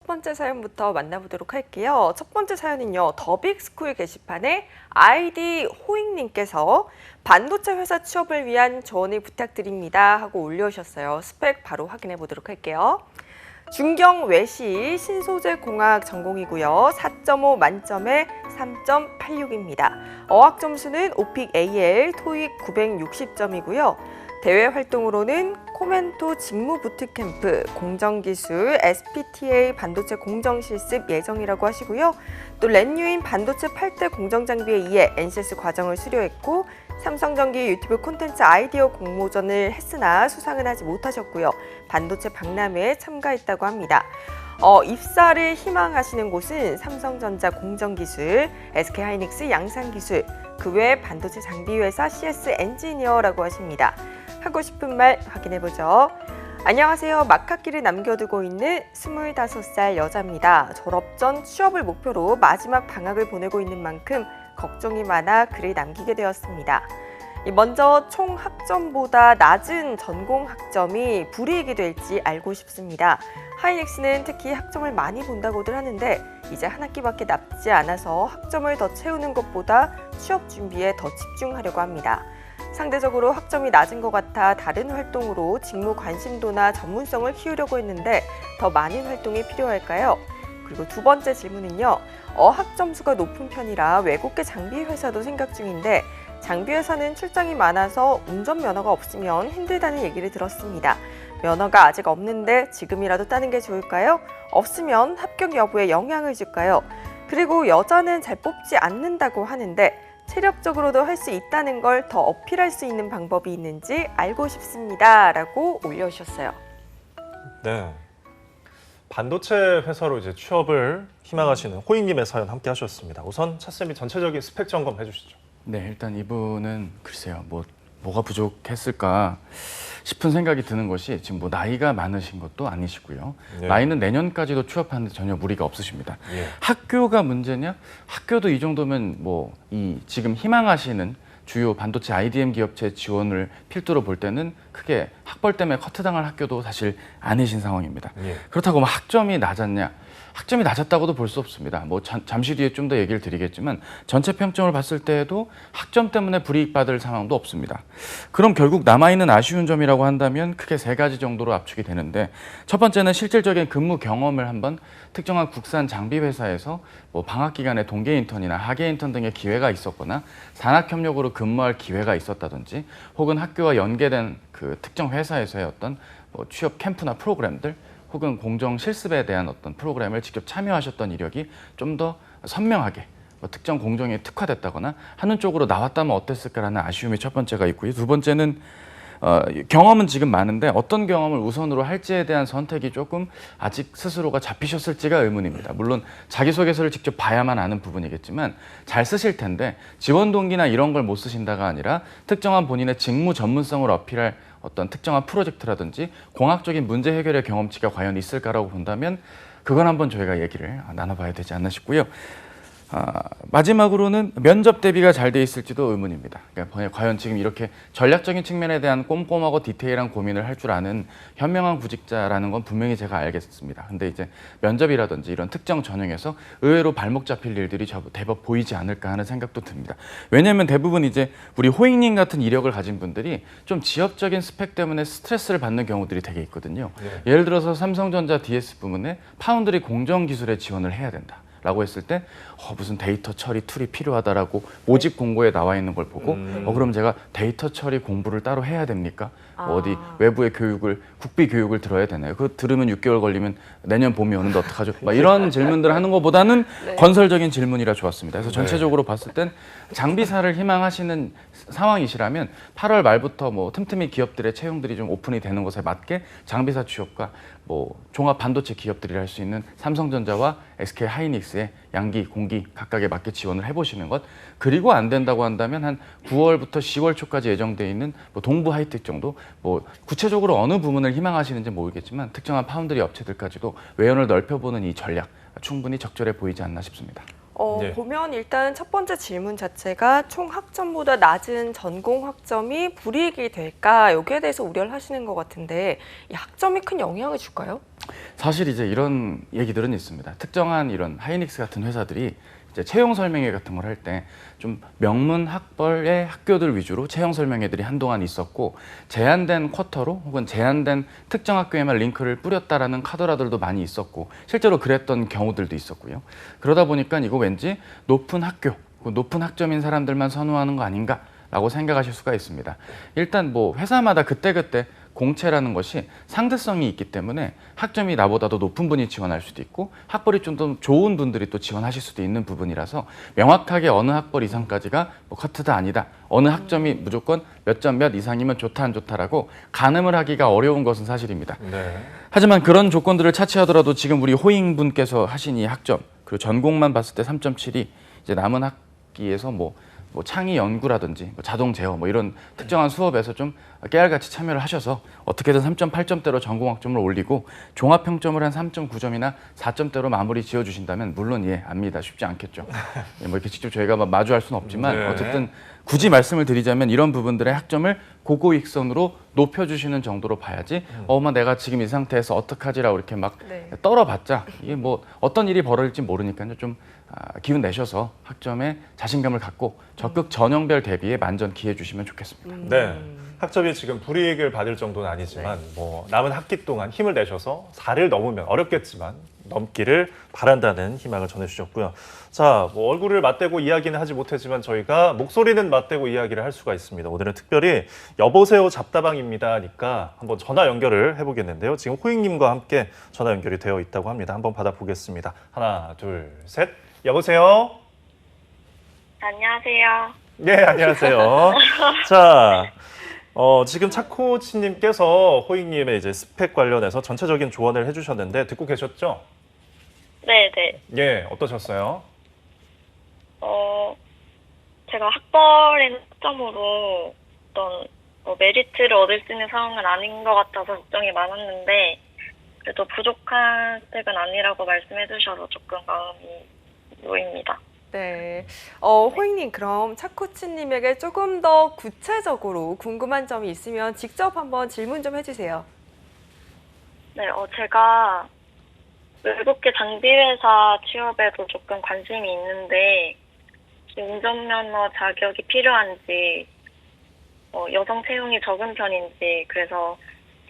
번째 사연부터 만나보도록 할게요. 첫 번째 사연은요. 더빅스쿨 게시판에 아이디 호잉님께서 반도체 회사 취업을 위한 조언을 부탁드립니다 하고 올려주셨어요. 스펙 바로 확인해 보도록 할게요. 중경 외시 신소재 공학 전공이고요. 4.5 만점에 3.86입니다. 어학 점수는 오픽 AL, 토익 960점이고요. 대외 활동으로는 코멘토 직무 부트캠프, 공정기술, SPTA 반도체 공정 실습 예정이라고 하시고요. 또 렌유인 반도체 8대 공정장비에 의해 NCS 과정을 수료했고 삼성전기 유튜브 콘텐츠 아이디어 공모전을 했으나 수상은 하지 못하셨고요. 반도체 박람회에 참가했다고 합니다. 입사를 희망하시는 곳은 삼성전자 공정기술, SK하이닉스 양산기술, 그 외 반도체 장비회사 CS 엔지니어라고 하십니다. 하고 싶은 말 확인해보죠. 안녕하세요. 막학기를 남겨두고 있는 25살 여자입니다. 졸업 전 취업을 목표로 마지막 방학을 보내고 있는 만큼 걱정이 많아 글을 남기게 되었습니다. 먼저 총 학점보다 낮은 전공 학점이 불이익이 될지 알고 싶습니다. 하이닉스는 특히 학점을 많이 본다고들 하는데 이제 한 학기밖에 남지 않아서 학점을 더 채우는 것보다 취업 준비에 더 집중하려고 합니다. 상대적으로 학점이 낮은 것 같아 다른 활동으로 직무 관심도나 전문성을 키우려고 했는데 더 많은 활동이 필요할까요? 그리고 두 번째 질문은요. 어학 점수가 높은 편이라 외국계 장비 회사도 생각 중인데 장비 회사는 출장이 많아서 운전면허가 없으면 힘들다는 얘기를 들었습니다. 면허가 아직 없는데 지금이라도 따는 게 좋을까요? 없으면 합격 여부에 영향을 줄까요? 그리고 여자는 잘 뽑지 않는다고 하는데 체력적으로도 할 수 있다는 걸 더 어필할 수 있는 방법이 있는지 알고 싶습니다. 라고 올려주셨어요. 네. 반도체 회사로 이제 취업을 희망하시는 호잉님의 사연 함께 하셨습니다. 우선 차쌤이 전체적인 스펙 점검 해주시죠. 네, 일단 이분은 글쎄요, 뭐가 부족했을까 싶은 생각이 드는 것이 지금 뭐 나이가 많으신 것도 아니시고요. 예. 나이는 내년까지도 취업하는데 전혀 무리가 없으십니다. 예. 학교가 문제냐? 학교도 이 정도면 지금 희망하시는 주요 반도체 IDM 기업체 지원을 필두로 볼 때는 크게 학벌 때문에 커트당할 학교도 사실 아니신 상황입니다. 예. 그렇다고 학점이 낮았냐? 학점이 낮았다고도 볼 수 없습니다. 잠시 뒤에 좀 더 얘기를 드리겠지만 전체 평점을 봤을 때에도 학점 때문에 불이익받을 상황도 없습니다. 그럼 결국 남아있는 아쉬운 점이라고 한다면 크게 세 가지 정도로 압축이 되는데 첫 번째는 실질적인 근무 경험을 한번 특정한 국산 장비 회사에서 방학 기간에 동계 인턴이나 하계 인턴 등의 기회가 있었거나 산학협력으로 근무할 기회가 있었다든지 혹은 학교와 연계된 그 특정 회사에서의 어떤 취업 캠프나 프로그램들 혹은 공정 실습에 대한 어떤 프로그램을 직접 참여하셨던 이력이 좀 더 선명하게 특정 공정에 특화됐다거나 하는 쪽으로 나왔다면 어땠을까라는 아쉬움이 첫 번째가 있고요. 두 번째는 경험은 지금 많은데 어떤 경험을 우선으로 할지에 대한 선택이 조금 아직 스스로가 잡히셨을지가 의문입니다. 물론 자기소개서를 직접 봐야만 아는 부분이겠지만 잘 쓰실 텐데 지원 동기나 이런 걸 못 쓰신다가 아니라 특정한 본인의 직무 전문성을 어필할 어떤 특정한 프로젝트라든지 공학적인 문제 해결의 경험치가 과연 있을까라고 본다면 그건 한번 저희가 얘기를 나눠봐야 되지 않나 싶고요. 마지막으로는 면접 대비가 잘 돼 있을지도 의문입니다. 그러니까 과연 지금 이렇게 전략적인 측면에 대한 꼼꼼하고 디테일한 고민을 할 줄 아는 현명한 구직자라는 건 분명히 제가 알겠습니다. 근데 이제 면접이라든지 이런 특정 전형에서 의외로 발목 잡힐 일들이 대법 보이지 않을까 하는 생각도 듭니다. 왜냐하면 대부분 이제 우리 호잉님 같은 이력을 가진 분들이 좀 지역적인 스펙 때문에 스트레스를 받는 경우들이 되게 있거든요. 네. 예를 들어서 삼성전자 DS 부문에 파운드리 공정기술에 지원을 해야 된다. 라고 했을 때 무슨 데이터 처리 툴이 필요하다라고 모집 공고에 나와 있는 걸 보고 그럼 제가 데이터 처리 공부를 따로 해야 됩니까? 어디 외부의 교육을 국비 교육을 들어야 되나요? 그거 들으면 6개월 걸리면 내년 봄이 오는데 어떡하죠? 이런 질문들을 하는 것보다는 네. 건설적인 질문이라 좋았습니다. 그래서 전체적으로 봤을 땐 장비사를 희망하시는 상황이시라면 8월 말부터 틈틈이 기업들의 채용들이 좀 오픈이 되는 것에 맞게 장비사 취업과 종합 반도체 기업들이 할 수 있는 삼성전자와 SK 하이닉스의 양기, 공기 각각에 맞게 지원을 해보시는 것. 그리고 안 된다고 한다면 한 9월부터 10월 초까지 예정돼 있는 동부 하이텍 정도. 구체적으로 어느 부문을 희망하시는지 모르겠지만 특정한 파운드리 업체들까지도 외연을 넓혀보는 이 전략 충분히 적절해 보이지 않나 싶습니다. 네. 보면 일단 첫 번째 질문 자체가 총 학점보다 낮은 전공 학점이 불이익이 될까? 여기에 대해서 우려를 하시는 것 같은데 이 학점이 큰 영향을 줄까요? 사실 이제 이런 얘기들은 있습니다. 특정한 이런 하이닉스 같은 회사들이 이제 채용 설명회 같은 걸 할 때 좀 명문 학벌의 학교들 위주로 채용 설명회들이 한동안 있었고 제한된 쿼터로 혹은 제한된 특정 학교에만 링크를 뿌렸다라는 카더라들도 많이 있었고 실제로 그랬던 경우들도 있었고요. 그러다 보니까 이거 왠지 높은 학교, 높은 학점인 사람들만 선호하는 거 아닌가라고 생각하실 수가 있습니다. 일단 뭐 회사마다 그때그때 공채라는 것이 상대성이 있기 때문에 학점이 나보다도 높은 분이 지원할 수도 있고 학벌이 좀 더 좋은 분들이 또 지원하실 수도 있는 부분이라서 명확하게 어느 학벌 이상까지가 뭐 커트다 아니다, 어느 학점이 무조건 몇 점 몇 이상이면 좋다 안 좋다라고 가늠을 하기가 어려운 것은 사실입니다. 네. 하지만 그런 조건들을 차치하더라도 지금 우리 호잉분께서 하신 이 학점 그리고 전공만 봤을 때 3.7이 이제 남은 학기에서 뭐 창의 연구라든지 뭐 자동 제어 뭐 이런 특정한 수업에서 좀 깨알같이 참여를 하셔서 어떻게든 3.8점대로 전공 학점을 올리고 종합 평점을 한 3.9점이나 4점대로 마무리 지어 주신다면 물론 예 압니다. 쉽지 않겠죠. 예, 뭐 이렇게 직접 저희가 마주할 수는 없지만 네. 어쨌든 굳이 말씀을 드리자면 이런 부분들의 학점을 고고익선으로 높여주시는 정도로 봐야지 어머 내가 지금 이 상태에서 어떡하지라고 이렇게 막 네. 떨어봤자 이게 뭐 어떤 일이 벌어질지 모르니까요. 좀 기운 내셔서 학점에 자신감을 갖고 적극 전형별 대비에 만전 기해 주시면 좋겠습니다. 네. 학점이 지금 불이익을 받을 정도는 아니지만 뭐 남은 학기 동안 힘을 내셔서 4를 넘으면 어렵겠지만 넘기를 바란다는 희망을 전해주셨고요. 자, 뭐 얼굴을 맞대고 이야기는 하지 못했지만 저희가 목소리는 맞대고 이야기를 할 수가 있습니다. 오늘은 특별히 여보세요 잡다방입니다니까 한번 전화 연결을 해보겠는데요. 지금 호잉님과 함께 전화 연결이 되어 있다고 합니다. 한번 받아보겠습니다. 하나, 둘, 셋. 여보세요. 안녕하세요. 네, 안녕하세요. 자, 지금 차코치님께서 호잉님의 이제 스펙 관련해서 전체적인 조언을 해주셨는데 듣고 계셨죠? 네네. 예, 어떠셨어요? 제가 학벌의 학점으로 어떤 메리트를 얻을 수 있는 상황은 아닌 것 같아서 걱정이 많았는데 그래도 부족한 스펙은 아니라고 말씀해 주셔서 조금 마음이 놓입니다. 네. 호잉님, 그럼 차코치님에게 조금 더 구체적으로 궁금한 점이 있으면 직접 한번 질문 좀 해주세요. 네, 제가 외국계 장비회사 취업에도 조금 관심이 있는데 지금 운전면허 자격이 필요한지 여성 채용이 적은 편인지 그래서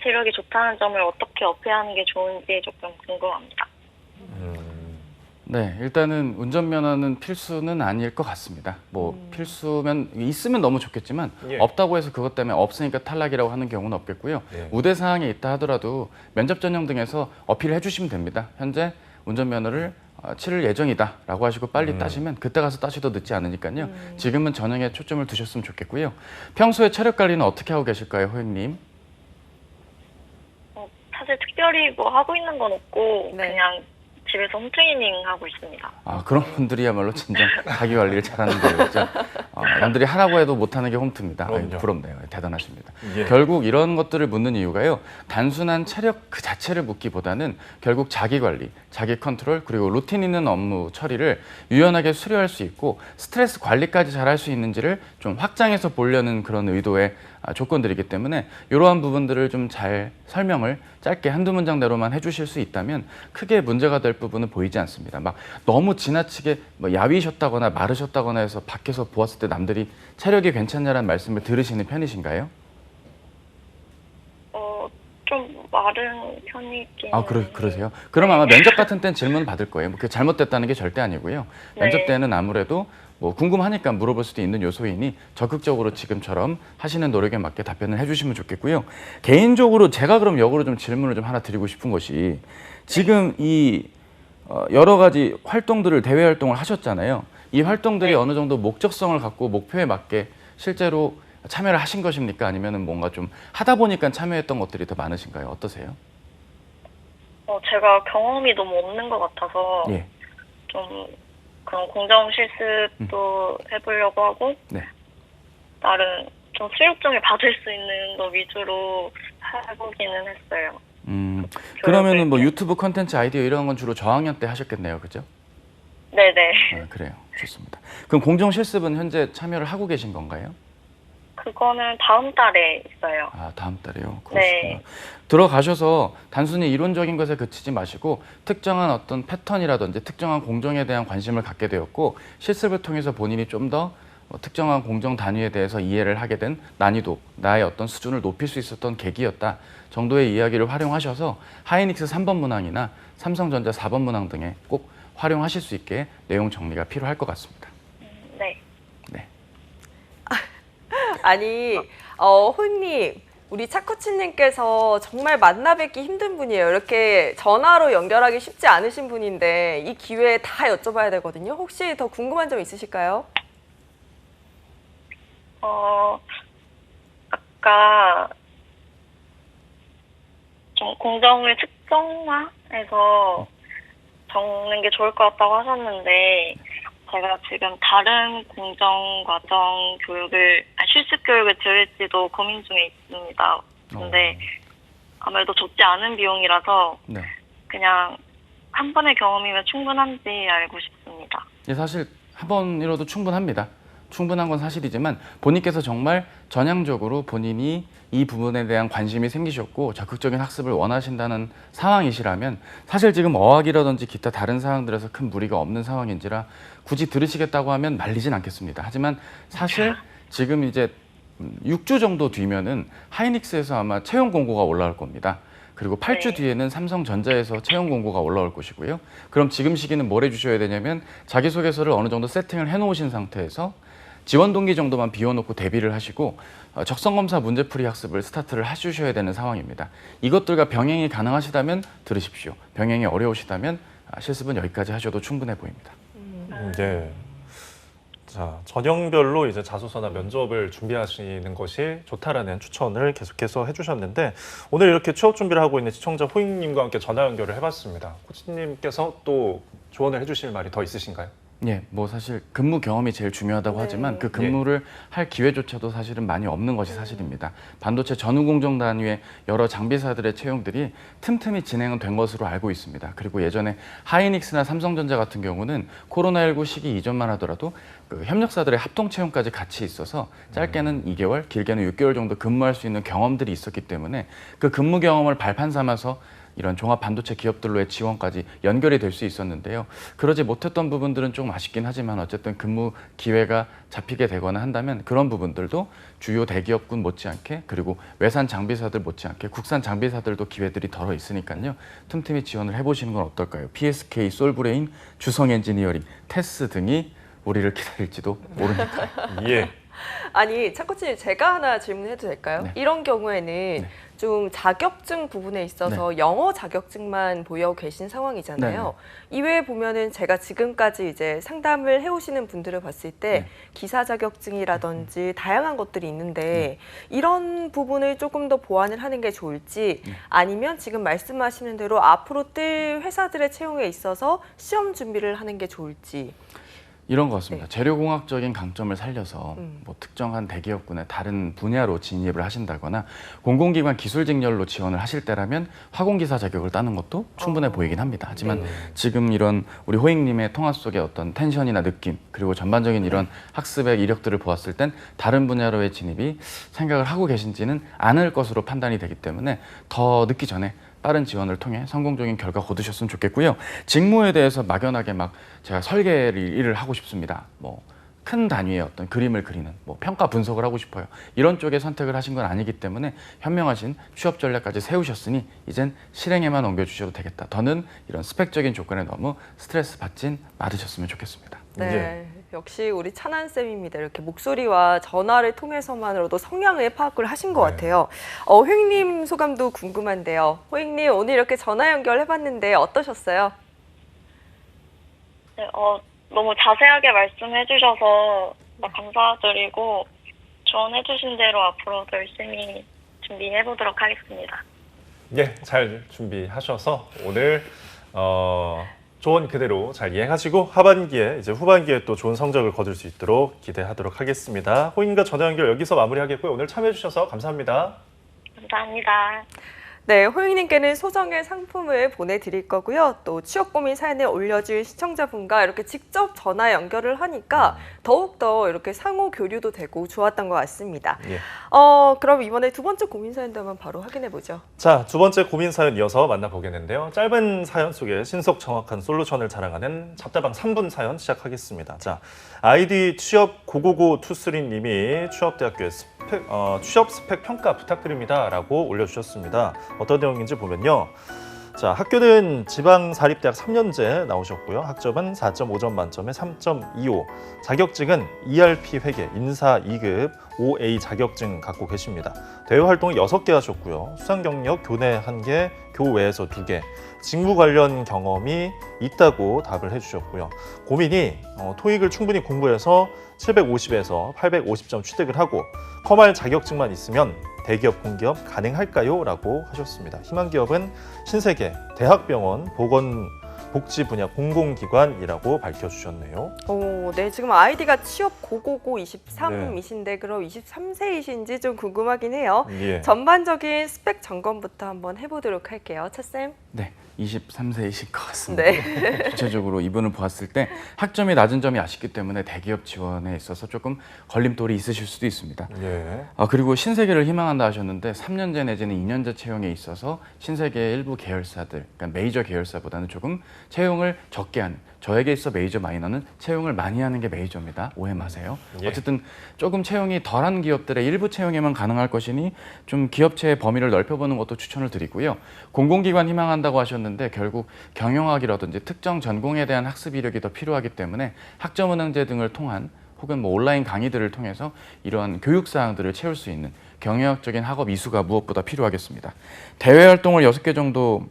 체력이 좋다는 점을 어떻게 어필하는 게 좋은지 조금 궁금합니다. 네, 일단은 운전면허는 필수는 아닐 것 같습니다. 뭐 필수면 있으면 너무 좋겠지만 예. 없다고 해서 그것 때문에 없으니까 탈락이라고 하는 경우는 없겠고요. 예. 우대 사항에 있다 하더라도 면접 전형 등에서 어필해 주시면 됩니다. 현재 운전면허를 치를 예정이다라고 하시고 빨리 따시면 그때 가서 따셔도 늦지 않으니까요. 지금은 전형에 초점을 두셨으면 좋겠고요. 평소에 체력 관리는 어떻게 하고 계실까요, 호영님? 사실 특별히 뭐 하고 있는 건 없고 네. 그냥 집에서 홈트레이닝 하고 있습니다. 그런 분들이야말로 진짜 자기 관리를 잘하는 거예요. 진짜. 남들이 하라고 해도 못하는 게 홈트입니다. 그럼요. 부럽네요. 대단하십니다. 예. 결국 이런 것들을 묻는 이유가요. 단순한 체력 그 자체를 묻기보다는 결국 자기 관리, 자기 컨트롤 그리고 루틴 있는 업무 처리를 유연하게 수료할 수 있고 스트레스 관리까지 잘할 수 있는지를 좀 확장해서 보려는 그런 의도의 조건들이기 때문에 이러한 부분들을 좀 잘 설명을 짧게 한두 문장 내로만 해주실 수 있다면 크게 문제가 될 부분은 보이지 않습니다. 막 너무 지나치게 뭐 야위셨다거나 마르셨다거나 해서 밖에서 보았을 때 남들이 체력이 괜찮냐라는 말씀을 들으시는 편이신가요? 좀 마른 편이긴. 그러세요? 그럼 아마 면접 같은 땐 질문 받을 거예요. 뭐 그게 잘못됐다는 게 절대 아니고요. 면접 네. 때는 아무래도 뭐 궁금하니까 물어볼 수도 있는 요소이니 적극적으로 지금처럼 하시는 노력에 맞게 답변을 해주시면 좋겠고요. 개인적으로 제가 그럼 역으로 좀 질문을 좀 하나 드리고 싶은 것이 지금 이 여러 가지 활동들을 대외 활동을 하셨잖아요. 이 활동들이 어느 정도 목적성을 갖고 목표에 맞게 실제로 참여를 하신 것입니까? 아니면은 뭔가 좀 하다 보니까 참여했던 것들이 더 많으신가요? 어떠세요? 제가 경험이 너무 없는 것 같아서 예. 좀 그런 공정 실습도 해보려고 하고 네. 나름 좀 수료증을 받을 수 있는 거 위주로 해보기는 했어요. 그러면은 뭐 유튜브 컨텐츠 아이디어 이런 건 주로 저학년 때 하셨겠네요, 그죠? 네네. 그래요, 좋습니다. 그럼 공정 실습은 현재 참여를 하고 계신 건가요? 그거는 다음 달에 있어요. 아, 다음 달에요. 네. 그러시구나. 들어가셔서 단순히 이론적인 것에 그치지 마시고 특정한 어떤 패턴이라든지 특정한 공정에 대한 관심을 갖게 되었고 실습을 통해서 본인이 좀 더 특정한 공정 단위에 대해서 이해를 하게 된 난이도, 나의 어떤 수준을 높일 수 있었던 계기였다 정도의 이야기를 활용하셔서 하이닉스 3번 문항이나 삼성전자 4번 문항 등에 꼭 활용하실 수 있게 내용 정리가 필요할 것 같습니다. 네. 네. 아니, 호잉님, 우리 차코치님께서 정말 만나 뵙기 힘든 분이에요. 이렇게 전화로 연결하기 쉽지 않으신 분인데 이 기회에 다 여쭤봐야 되거든요. 혹시 더 궁금한 점 있으실까요? 아까 좀 공정을 특정화해서 적는 게 좋을 것 같다고 하셨는데 제가 지금 다른 공정 과정 실습 교육을 들을지도 고민 중에 있습니다. 근데 아무래도 적지 않은 비용이라서 네. 그냥 한 번의 경험이면 충분한지 알고 싶습니다. 예, 사실 한 번이라도 충분합니다. 충분한 건 사실이지만 본인께서 정말 전향적으로 본인이 이 부분에 대한 관심이 생기셨고 적극적인 학습을 원하신다는 상황이시라면 사실 지금 어학이라든지 기타 다른 사항들에서 큰 무리가 없는 상황인지라 굳이 들으시겠다고 하면 말리진 않겠습니다. 하지만 사실 지금 이제 6주 정도 뒤면은 하이닉스에서 아마 채용 공고가 올라올 겁니다. 그리고 8주 네. 뒤에는 삼성전자에서 채용 공고가 올라올 것이고요. 그럼 지금 시기는 뭘 해주셔야 되냐면 자기소개서를 어느 정도 세팅을 해놓으신 상태에서 지원 동기 정도만 비워놓고 대비를 하시고 적성검사 문제풀이 학습을 스타트를 해주셔야 되는 상황입니다. 이것들과 병행이 가능하시다면 들으십시오. 병행이 어려우시다면 실습은 여기까지 하셔도 충분해 보입니다. 네. 자, 전형별로 이제 자소서나 면접을 준비하시는 것이 좋다라는 추천을 계속해서 해주셨는데 오늘 이렇게 취업 준비를 하고 있는 시청자 호잉님과 함께 전화 연결을 해봤습니다. 코치님께서 또 조언을 해주실 말이 더 있으신가요? 예, 뭐 사실 근무 경험이 제일 중요하다고 네. 하지만 그 근무를 할 기회조차도 사실은 많이 없는 것이 사실입니다. 반도체 전후공정 단위의 여러 장비사들의 채용들이 틈틈이 진행은 된 것으로 알고 있습니다. 그리고 예전에 하이닉스나 삼성전자 같은 경우는 코로나19 시기 이전만 하더라도 그 협력사들의 합동 채용까지 같이 있어서 짧게는 2개월, 길게는 6개월 정도 근무할 수 있는 경험들이 있었기 때문에 그 근무 경험을 발판 삼아서 이런 종합 반도체 기업들로의 지원까지 연결이 될 수 있었는데요. 그러지 못했던 부분들은 좀 아쉽긴 하지만 어쨌든 근무 기회가 잡히게 되거나 한다면 그런 부분들도 주요 대기업군 못지않게 그리고 외산 장비사들 못지않게 국산 장비사들도 기회들이 덜어 있으니까요. 틈틈이 지원을 해보시는 건 어떨까요? PSK, 솔브레인, 주성 엔지니어링, 테스 등이 우리를 기다릴지도 모르니까요. 예. 아니, 차코치님 제가 하나 질문해도 될까요? 네. 이런 경우에는 좀 자격증 부분에 있어서 영어 자격증만 보유하고 계신 상황이잖아요. 이외에 보면은 제가 지금까지 이제 상담을 해오시는 분들을 봤을 때 기사 자격증이라든지 다양한 것들이 있는데 이런 부분을 조금 더 보완을 하는 게 좋을지 아니면 지금 말씀하시는 대로 앞으로 뜰 회사들의 채용에 있어서 시험 준비를 하는 게 좋을지. 이런 것 같습니다. 재료공학적인 강점을 살려서 뭐 특정한 대기업군의 다른 분야로 진입을 하신다거나 공공기관 기술직렬로 지원을 하실 때라면 화공기사 자격을 따는 것도 충분해 보이긴 합니다. 하지만 지금 이런 우리 호잉님의 통화 속의 어떤 텐션이나 느낌 그리고 전반적인 이런 학습의 이력들을 보았을 땐 다른 분야로의 진입이 생각을 하고 계신지는 않을 것으로 판단이 되기 때문에 더 늦기 전에 빠른 지원을 통해 성공적인 결과 거두셨으면 좋겠고요. 직무에 대해서 막연하게 막 제가 설계를 일을 하고 싶습니다. 뭐 큰 단위의 어떤 그림을 그리는 뭐 평가 분석을 하고 싶어요. 이런 쪽에 선택을 하신 건 아니기 때문에 현명하신 취업 전략까지 세우셨으니 이젠 실행에만 옮겨주셔도 되겠다. 더는 이런 스펙적인 조건에 너무 스트레스 받진 않으셨으면 좋겠습니다. 네, 역시 우리 찬한 쌤입니다. 이렇게 목소리와 전화를 통해서만으로도 성향을 파악을 하신 것 같아요. 호잉님 소감도 궁금한데요. 호잉님 오늘 이렇게 전화 연결해봤는데 어떠셨어요? 네, 너무 자세하게 말씀해 주셔서 감사드리고 조언해 주신 대로 앞으로 열심히 준비해 보도록 하겠습니다. 예, 잘 준비하셔서 오늘 조언 그대로 잘 이행하시고 하반기에 이제 후반기에 또 좋은 성적을 거둘 수 있도록 기대하도록 하겠습니다. 호잉과 전화 연결 여기서 마무리하겠고요. 오늘 참여해 주셔서 감사합니다. 감사합니다. 네, 호잉님께는 소정의 상품을 보내드릴 거고요. 또 취업 고민 사연을 올려준 시청자분과 이렇게 직접 전화 연결을 하니까 더욱더 이렇게 상호 교류도 되고 좋았던 것 같습니다. 예. 그럼 이번에 두 번째 고민 사연도 한번 바로 확인해 보죠. 자, 두 번째 고민 사연 이어서 만나보겠는데요. 짧은 사연 속에 신속 정확한 솔루션을 자랑하는 잡다방 3분 사연 시작하겠습니다. 자, 아이디 취업 99923님이 취업대학교에 취업 스펙 평가 부탁드립니다라고 올려주셨습니다. 어떤 내용인지 보면요. 자, 학교는 지방사립대학 3년제 나오셨고요. 학점은 4.5점 만점에 3.25. 자격증은 ERP 회계, 인사 2급, OA 자격증 갖고 계십니다. 대외 활동을 6개 하셨고요. 수상 경력 교내 1개, 교외에서 2개. 직무 관련 경험이 있다고 답을 해주셨고요. 고민이 토익을 충분히 공부해서 750에서 850점 취득을 하고 커말 자격증만 있으면 대기업, 공기업 가능할까요? 라고 하셨습니다. 희망 기업은 신세계, 대학병원, 보건복지 분야 공공기관이라고 밝혀주셨네요. 네, 지금 아이디가 취업 99923이신데 그럼 23세이신지 좀 궁금하긴 해요. 예. 전반적인 스펙 점검부터 한번 해보도록 할게요. 차쌤. 네, 23세이실 것 같습니다. 네. 구체적으로 이분을 보았을 때 학점이 낮은 점이 아쉽기 때문에 대기업 지원에 있어서 조금 걸림돌이 있으실 수도 있습니다. 예. 그리고 신세계를 희망한다 하셨는데 3년제 내지는 2년제 채용에 있어서 신세계의 일부 계열사들, 그러니까 메이저 계열사보다는 조금 채용을 적게 하는, 저에게 있어 메이저 마이너는 채용을 많이 하는 게 메이저입니다. 오해 마세요. 예. 어쨌든 조금 채용이 덜한 기업들의 일부 채용에만 가능할 것이니 좀 기업체의 범위를 넓혀보는 것도 추천을 드리고요. 공공기관 희망한다고 하셨는데 결국 경영학이라든지 특정 전공에 대한 학습 이력이 더 필요하기 때문에 학점은행제 등을 통한 혹은 뭐 온라인 강의들을 통해서 이러한 교육 사항들을 채울 수 있는 경영학적인 학업 이수가 무엇보다 필요하겠습니다. 대외 활동을 6개 정도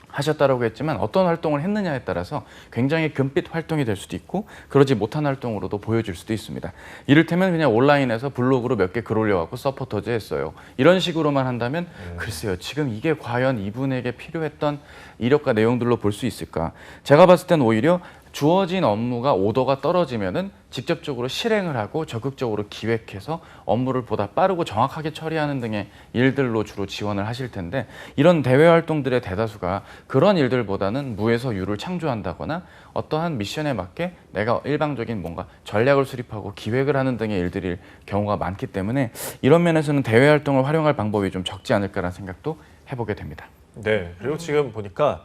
하셨다라고 했지만 어떤 활동을 했느냐에 따라서 굉장히 금빛 활동이 될 수도 있고 그러지 못한 활동으로도 보여질 수도 있습니다. 이를테면 그냥 온라인에서 블로그로 몇 개 글 올려갖고 서포터즈 했어요. 이런 식으로만 한다면 글쎄요. 지금 이게 과연 이분에게 필요했던 이력과 내용들로 볼 수 있을까? 제가 봤을 땐 오히려 주어진 업무가 오더가 떨어지면은 직접적으로 실행을 하고 적극적으로 기획해서 업무를 보다 빠르고 정확하게 처리하는 등의 일들로 주로 지원을 하실 텐데 이런 대외 활동들의 대다수가 그런 일들보다는 무에서 유를 창조한다거나 어떠한 미션에 맞게 내가 일방적인 뭔가 전략을 수립하고 기획을 하는 등의 일들일 경우가 많기 때문에 이런 면에서는 대외 활동을 활용할 방법이 좀 적지 않을까라는 생각도 해보게 됩니다. 네. 그리고 지금 보니까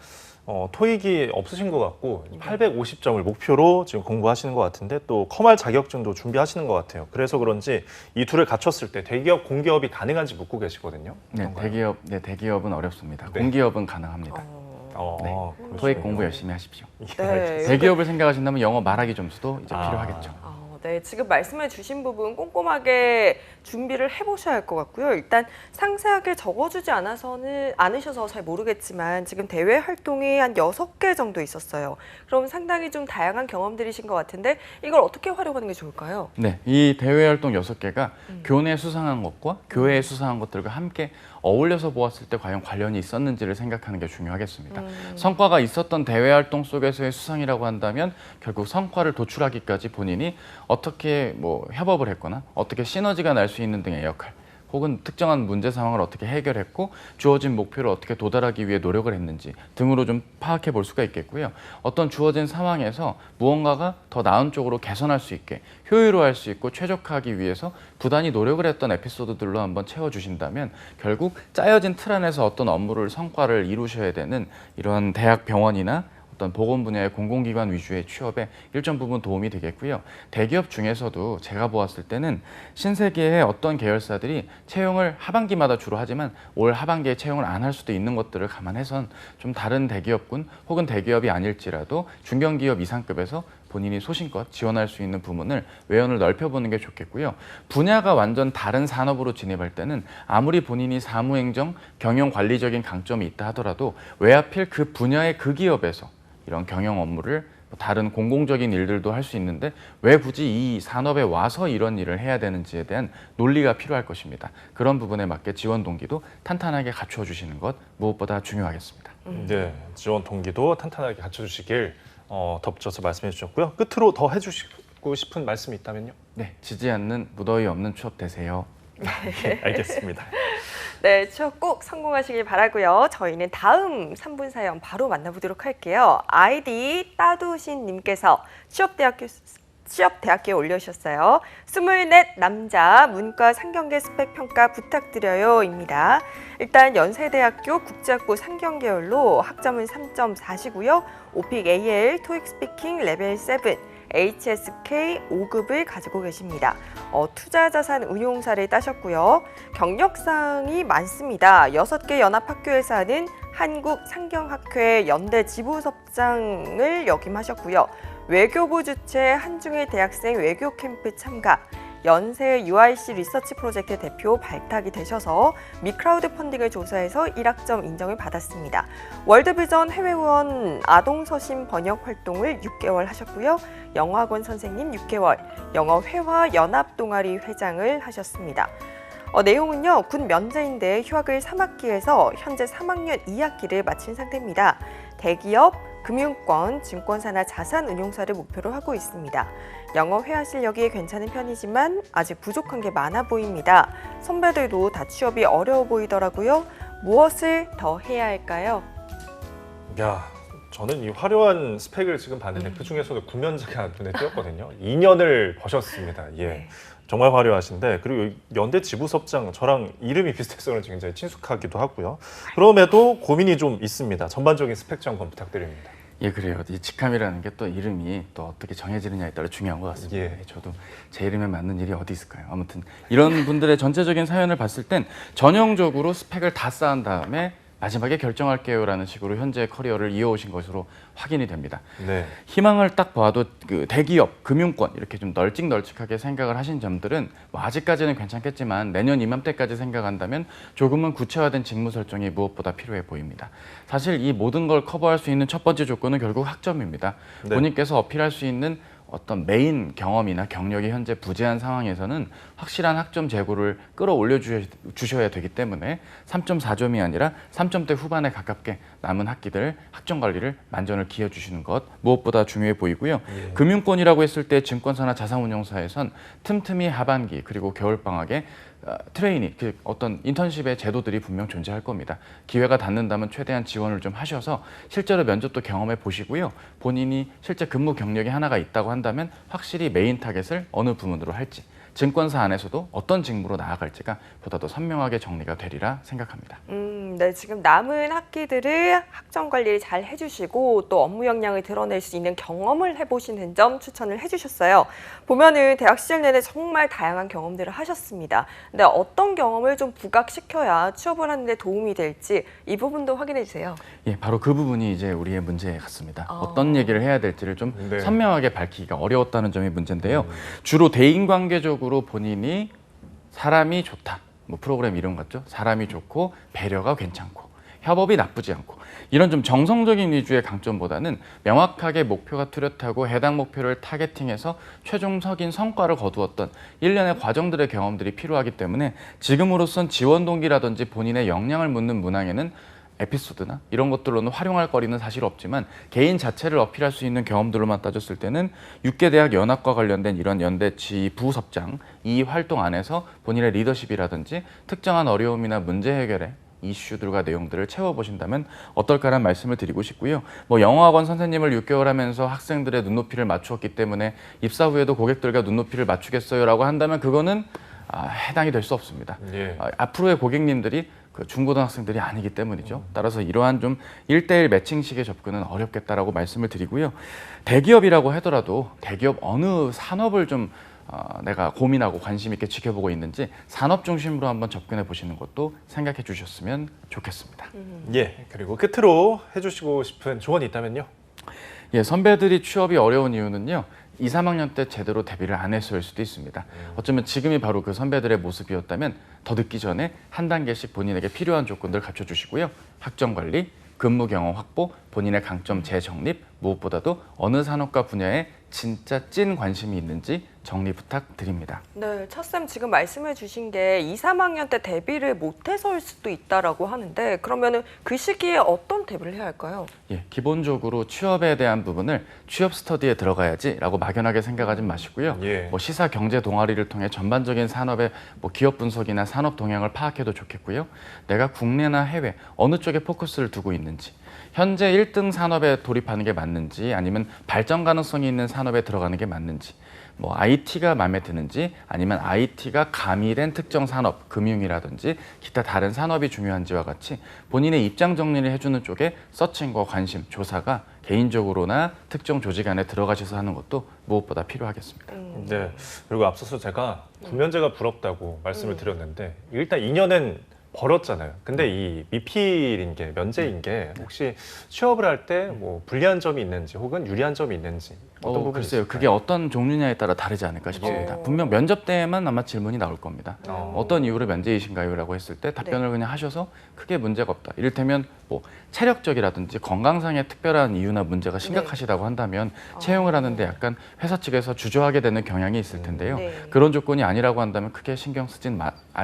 토익이 없으신 것 같고 850점을 목표로 지금 공부하시는 것 같은데 또 커말 자격증도 준비하시는 것 같아요. 그래서 그런지 이 둘을 갖췄을 때 대기업, 공기업이 가능한지 묻고 계시거든요. 네, 그런가요? 대기업은 어렵습니다. 네. 공기업은 가능합니다. 그러시군요. 토익 공부 열심히 하십시오. 예, 알겠습니다. 대기업을 생각하신다면 영어 말하기 점수도 이제 아. 필요하겠죠. 네, 지금 말씀해 주신 부분 꼼꼼하게 준비를 해보셔야 할 것 같고요. 일단 상세하게 적어주지 않으셔서 잘 모르겠지만 지금 대외 활동이 한 6개 정도 있었어요. 그럼 상당히 좀 다양한 경험들이신 것 같은데 이걸 어떻게 활용하는 게 좋을까요? 네, 이 대외 활동 6개가 교내 수상한 것과 교외에 수상한 것들과 함께 어울려서 보았을 때 과연 관련이 있었는지를 생각하는 게 중요하겠습니다. 성과가 있었던 대외 활동 속에서의 수상이라고 한다면 결국 성과를 도출하기까지 본인이 어떻게 뭐 협업을 했거나 어떻게 시너지가 날 수 있는 등의 역할 혹은 특정한 문제 상황을 어떻게 해결했고 주어진 목표를 어떻게 도달하기 위해 노력을 했는지 등으로 좀 파악해 볼 수가 있겠고요. 어떤 주어진 상황에서 무언가가 더 나은 쪽으로 개선할 수 있게 효율화할 수 있고 최적화하기 위해서 부단히 노력을 했던 에피소드들로 한번 채워주신다면 결국 짜여진 틀 안에서 어떤 업무를 성과를 이루셔야 되는 이런 대학 병원이나 어떤 보건 분야의 공공기관 위주의 취업에 일정 부분 도움이 되겠고요. 대기업 중에서도 제가 보았을 때는 신세계의 어떤 계열사들이 채용을 하반기마다 주로 하지만 올 하반기에 채용을 안 할 수도 있는 것들을 감안해선 좀 다른 대기업군 혹은 대기업이 아닐지라도 중견기업 이상급에서 본인이 소신껏 지원할 수 있는 부문을 외연을 넓혀보는 게 좋겠고요. 분야가 완전 다른 산업으로 진입할 때는 아무리 본인이 사무행정, 경영관리적인 강점이 있다 하더라도 왜 하필 그 분야의 그 기업에서 이런 경영 업무를 다른 공공적인 일들도 할 수 있는데 왜 굳이 이 산업에 와서 이런 일을 해야 되는지에 대한 논리가 필요할 것입니다. 그런 부분에 맞게 지원 동기도 탄탄하게 갖추어 주시는 것 무엇보다 중요하겠습니다. 네, 지원 동기도 탄탄하게 갖춰주시길 덧붙여서 말씀해 주셨고요. 끝으로 더 해주시고 싶은 말씀이 있다면요? 네, 지지 않는 무더위 없는 취업 되세요. 네, 알겠습니다. 네, 취업 꼭 성공하시길 바라고요. 저희는 다음 3분 사연 바로 만나보도록 할게요. 아이디 따두신님께서 취업대학교에 올려주셨어요. 24 남자 문과 상경계 스펙 평가 부탁드려요입니다. 일단 연세대학교 국제학부 상경계열로 학점은 3.4시고요. 오픽 AL, 토익 스피킹 레벨 7, HSK 5급을 가지고 계십니다. 투자자산 운용사를 따셨고요. 경력사항이 많습니다. 6개 연합학교에서 하는 한국상경학회 연대 지부섭장을 역임하셨고요. 외교부 주최 한중일 대학생 외교 캠프 참가, 연세 UIC 리서치 프로젝트 대표 발탁이 되셔서 미크라우드 펀딩을 조사해서 1학점 인정을 받았습니다. 월드비전 해외원 아동서신 번역 활동을 6개월 하셨고요. 영어학원 선생님 6개월, 영어회화 연합동아리 회장을 하셨습니다. 내용은요, 군 면제인데 휴학을 3학기에서 현재 3학년 2학기를 마친 상태입니다. 대기업, 금융권, 증권사나 자산운용사를 목표로 하고 있습니다. 영어 회화 실력이 괜찮은 편이지만 아직 부족한 게 많아 보입니다. 선배들도 다 취업이 어려워 보이더라고요. 무엇을 더 해야 할까요? 야, 저는 이 화려한 스펙을 지금 봤는데 그 중에서도 구면제가 눈에 띄었거든요. 2년을 버셨습니다. 예. 네. 정말 화려하신데, 그리고 연대 지부섭장 저랑 이름이 비슷해서 그런지 굉장히 친숙하기도 하고요. 그럼에도 고민이 좀 있습니다. 전반적인 스펙 점검 부탁드립니다. 예, 그래요. 이 직함이라는 게 또 이름이 또 어떻게 정해지느냐에 따라 중요한 것 같습니다. 예. 저도 제 이름에 맞는 일이 어디 있을까요? 아무튼 이런 분들의 전체적인 사연을 봤을 땐 전형적으로 스펙을 다 쌓은 다음에 마지막에 결정할게요라는 식으로 현재 커리어를 이어오신 것으로 확인이 됩니다. 네. 희망을 딱 봐도 그 대기업, 금융권 이렇게 좀 널찍널찍하게 생각을 하신 점들은 뭐 아직까지는 괜찮겠지만 내년 이맘때까지 생각한다면 조금은 구체화된 직무 설정이 무엇보다 필요해 보입니다. 사실 이 모든 걸 커버할 수 있는 첫 번째 조건은 결국 학점입니다. 네. 본인께서 어필할 수 있는 어떤 메인 경험이나 경력이 현재 부재한 상황에서는 확실한 학점 재고를 끌어올려 주셔야 되기 때문에 3.4점이 아니라 3점대 후반에 가깝게 남은 학기들 학점 관리를 만전을 기해 주시는 것 무엇보다 중요해 보이고요. 예. 금융권이라고 했을 때 증권사나 자산운용사에선 틈틈이 하반기 그리고 겨울방학에 트레이닝, 어떤 인턴십의 제도들이 분명 존재할 겁니다. 기회가 닿는다면 최대한 지원을 좀 하셔서 실제로 면접도 경험해 보시고요. 본인이 실제 근무 경력이 하나가 있다고 한다면 확실히 메인 타겟을 어느 부문으로 할지, 증권사 안에서도 어떤 직무로 나아갈지가 보다 더 선명하게 정리가 되리라 생각합니다. 네, 지금 남은 학기들을 학점 관리를 잘 해주시고 또 업무 역량을 드러낼 수 있는 경험을 해보시는 점 추천을 해주셨어요. 보면은 대학 시절 내내 정말 다양한 경험들을 하셨습니다. 근데 어떤 경험을 좀 부각시켜야 취업을 하는데 도움이 될지 이 부분도 확인해 주세요. 예, 바로 그 부분이 이제 우리의 문제 같습니다. 어떤 얘기를 해야 될지를 좀 네. 선명하게 밝히기가 어려웠다는 점이 문제인데요. 주로 대인관계적으로 본인이 사람이 좋다. 뭐 프로그램 이름 같죠? 사람이 좋고 배려가 괜찮고 협업이 나쁘지 않고 이런 좀 정성적인 위주의 강점보다는 명확하게 목표가 뚜렷하고 해당 목표를 타겟팅해서 최종적인 성과를 거두었던 일련의 과정들의 경험들이 필요하기 때문에 지금으로선 지원 동기라든지 본인의 역량을 묻는 문항에는 에피소드나 이런 것들로는 활용할 거리는 사실 없지만 개인 자체를 어필할 수 있는 경험들로만 따졌을 때는 6개 대학 연합과 관련된 이런 연대 지부섭장 이 활동 안에서 본인의 리더십이라든지 특정한 어려움이나 문제 해결에 이슈들과 내용들을 채워보신다면 어떨까라는 말씀을 드리고 싶고요. 뭐 영어학원 선생님을 6개월 하면서 학생들의 눈높이를 맞추었기 때문에 입사 후에도 고객들과 눈높이를 맞추겠어요라고 한다면 그거는 해당이 될 수 없습니다. 예. 앞으로의 고객님들이 그 중고등학생들이 아니기 때문이죠. 따라서 이러한 좀 1대1 매칭식의 접근은 어렵겠다라고 말씀을 드리고요. 대기업이라고 하더라도 대기업 어느 산업을 좀 내가 고민하고 관심 있게 지켜보고 있는지 산업 중심으로 한번 접근해 보시는 것도 생각해 주셨으면 좋겠습니다. 예. 그리고 끝으로 해주시고 싶은 조언이 있다면요. 예, 선배들이 취업이 어려운 이유는요. 2, 3학년 때 제대로 대비를 안 했을 수도 있습니다. 어쩌면 지금이 바로 그 선배들의 모습이었다면 더 늦기 전에 한 단계씩 본인에게 필요한 조건들 갖춰주시고요. 학점 관리, 근무 경험 확보, 본인의 강점 재정립, 무엇보다도 어느 산업과 분야에 진짜 찐 관심이 있는지 정리 부탁드립니다. 네, 차쌤 지금 말씀해 주신 게 2, 3학년 때 대비를 못해서일 수도 있다라고 하는데 그러면은 그 시기에 어떤 대비를 해야 할까요? 예, 기본적으로 취업에 대한 부분을 취업 스터디에 들어가야지라고 막연하게 생각하지 마시고요. 예. 뭐 시사 경제 동아리를 통해 전반적인 산업의 뭐 기업 분석이나 산업 동향을 파악해도 좋겠고요. 내가 국내나 해외 어느 쪽에 포커스를 두고 있는지, 현재 1등 산업에 돌입하는 게 맞는지 아니면 발전 가능성이 있는 산업에 들어가는 게 맞는지, 뭐 IT가 마음에 드는지 아니면 IT가 가미된 특정 산업, 금융이라든지 기타 다른 산업이 중요한지와 같이 본인의 입장 정리를 해주는 쪽에 서칭과 관심, 조사가 개인적으로나 특정 조직 안에 들어가셔서 하는 것도 무엇보다 필요하겠습니다. 네. 그리고 앞서서 제가 구면제가 부럽다고 말씀을 드렸는데 일단 2년은 벌었잖아요. 근데 이 미필인 게 면제인 게 혹시 취업을 할 때 뭐 불리한 점이 있는지 혹은 유리한 점이 있는지 어떤 부분이 글쎄요. 있을까요? 그게 어떤 종류냐에 따라 다르지 않을까 싶습니다. 분명 면접 때에만 아마 질문이 나올 겁니다. 어떤 이유로 면제이신가요? 라고 했을 때 답변을 그냥 하셔서 크게 문제가 없다. 이를테면 뭐 체력적이라든지 건강상의 특별한 이유나 문제가 심각하시다고 한다면 채용을 하는데 약간 회사 측에서 주저하게 되는 경향이 있을 텐데요. 네. 그런 조건이 아니라고 한다면 크게 신경 쓰진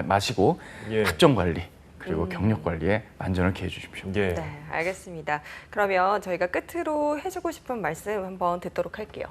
마시고 예. 학점 관리 그리고 경력 관리에 만전을 기해 주십시오. 예. 네, 알겠습니다. 그러면 저희가 끝으로 해주고 싶은 말씀 한번 듣도록 할게요.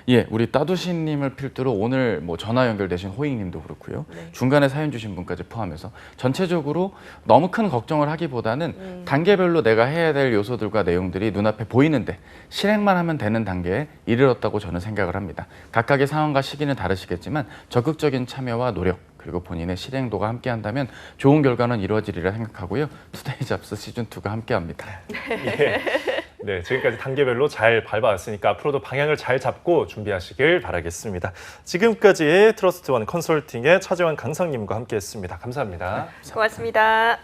예, 우리 따두신님을 필두로 오늘 뭐 전화 연결되신 호잉님도 그렇고요. 네. 중간에 사연 주신 분까지 포함해서 전체적으로 너무 큰 걱정을 하기보다는 단계별로 내가 해야 될 요소들과 내용들이 눈앞에 보이는데 실행만 하면 되는 단계에 이르렀다고 저는 생각을 합니다. 각각의 상황과 시기는 다르시겠지만 적극적인 참여와 노력 그리고 본인의 실행도가 함께한다면 좋은 결과는 이루어지리라 생각하고요. 투데이 잡스 시즌2가 함께합니다. 예. 네, 지금까지 단계별로 잘 밟아왔으니까 앞으로도 방향을 잘 잡고 준비하시길 바라겠습니다. 지금까지 트러스트원 컨설팅의 차재환 강상님과 함께했습니다. 감사합니다. 고맙습니다.